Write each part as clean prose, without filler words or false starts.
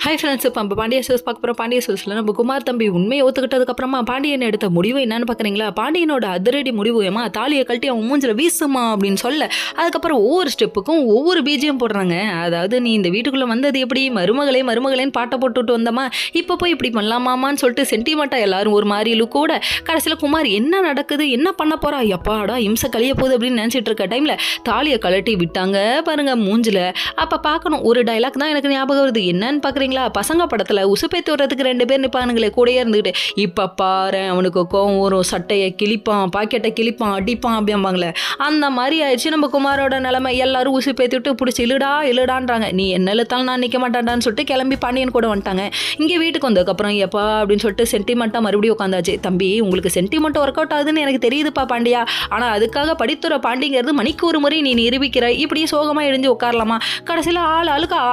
Hi friends, இப்போ நம்ம Pandya sous பார்க்க போகிறோம். பாண்டிய சோஸில் நம்ம குமார் தம்பி உண்மையை ஒத்துக்கிட்டதுக்கப்புறமா பாண்டியன் எடுத்த முடிவு என்னன்னு பார்க்குறீங்களா? பாண்டியனோட அதிரடி முடிவு ஏமா தாலியை கழட்டி அவன் மூஞ்சில் வீசுமா அப்படின்னு சொல்ல, அதுக்கப்புறம் ஒவ்வொரு ஸ்டெப்புக்கும் ஒவ்வொரு பீஜியம் போடுறாங்க. அதாவது நீ இந்த வீட்டுக்குள்ளே வந்தது எப்படி, மருமகளேன்னு பாட்டை போட்டுவிட்டு வந்தோமா, இப்போ போய் இப்படி பண்ணலாமான்னு சொல்லிட்டு சென்டிமெண்ட்டாக எல்லாரும் ஒரு மாதிரி லுக்கோட கடைசியில் குமார் என்ன நடக்குது, என்ன பண்ண போகிறா, எப்பாடா இம்சை கழிய போகுது அப்படின்னு நினச்சிட்டு இருக்க டைமில் தாலியை கழட்டி விட்டாங்க பாருங்க மூஞ்சில். அப்போ பார்க்கணும், ஒரு டைலாக் தான் எனக்கு ஞாபகம் வருது. என்னன்னு பார்க்குறீங்களா? பசங்க படத்தில் உசுப்பேத்தி விடுறதுக்கு 2 பேர் நிற்பானுங்களே கூடயே இருந்துக்கிட்டு, இப்போ பாரு அவனுக்கு கோவம் வரும், சட்டையை கிழிப்பான், பாக்கெட்டை கிழிப்பான், அடிப்பான் அப்படிம்பாங்களே, அந்த மாதிரி ஆயிடுச்சு நம்ம குமாரோட நிலைமை. எல்லாரும் உசுப்பேத்தி விட்டு பிடிச்சி இழுடான்றாங்க. நீ என்ன இழுத்தாலும் நான் நிற்க மாட்டான்டான்னு சொல்லிட்டு கிளம்பி பாண்டியன் கூட வந்துட்டாங்க. இங்கே வீட்டுக்கு வந்ததுக்கப்புறம் எப்பா அப்படின்னு சொல்லிட்டு சென்டிமெண்ட்டாக மறுபடியும் உட்காந்தாச்சு. தம்பி உங்களுக்கு சென்டிமெண்ட் ஒர்க் அவுட் ஆகுதுன்னு எனக்கு தெரியுதுப்பா பாண்டியா, ஆனால் அதுக்காக படித்துற பாண்டிங்கிறது மணிக்கு ஒரு முறை நீ நிரூபிக்கிற, இப்படி சோகமாக எழுந்து உட்காரலாமா? கடைசியில்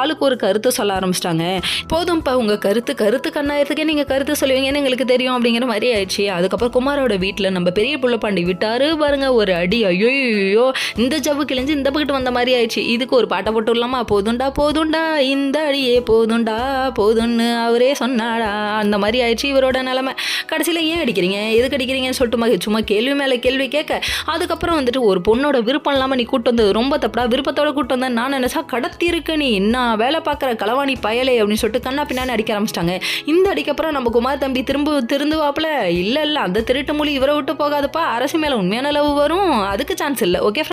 ஆளுக்கு ஒரு கருத்து சொல்ல ஆரம்பிச்சிட்டாங்க. போதும்ப்பா உங்கள் கருத்து கண்ணாயிரத்துக்கே நீங்கள் கருத்து சொல்லுவீங்கன்னு எங்களுக்கு தெரியும் அப்படிங்கிற மாதிரி ஆயிடுச்சு. அதுக்கப்புறம் குமாரோட வீட்டில் நம்ம பெரிய புள்ள பாண்டி விட்டாரு பாருங்க ஒரு அடி. ஐயோ இந்த ஜவ்வு கிழிஞ்சு இந்த பக்கிட்டு வந்த மாதிரி ஆயிடுச்சு. இதுக்கு ஒரு பாட்டை போட்டு விடலாமா? போதுண்டா இந்த அடியே போதுன்னு அவரே சொன்னாடா, அந்த மாதிரி ஆயிடுச்சு இவரோட நிலைமை. கடைசியில் ஏன் அடிக்கிறீங்க, எதுக்கு அடிக்கிறீங்கன்னு சொல்லிட்டு சும்மா கேள்வி மேலே கேள்வி கேட்க, அதுக்கப்புறம் வந்துட்டு ஒரு பொண்ணோட விருப்பம் இல்லாமல் நீ கூட்டு வந்தது ரொம்ப தப்படா, விருப்பத்தோட கூட்டு வந்தேன் நான் நினைச்சா கடத்தி இருக்க நீ என்ன வேலை பார்க்குற களவாணி பயலே அப்படின்னு சொல்லிட்டு கண்ணா பின்னான்னு அடிக்க ஆரம்பிச்சிட்டாங்க. இந்த அடிக்கப்புறம் நம்ம குமார் தம்பி திருந்துவாப்புல இல்லை அந்த திருட்டு மொழி இவரை விட்டு போகாதப்பா, அரசு மேலே உண்மையான லவ் வரும், அதுக்கு சான்ஸ் இல்லை. ஓகே.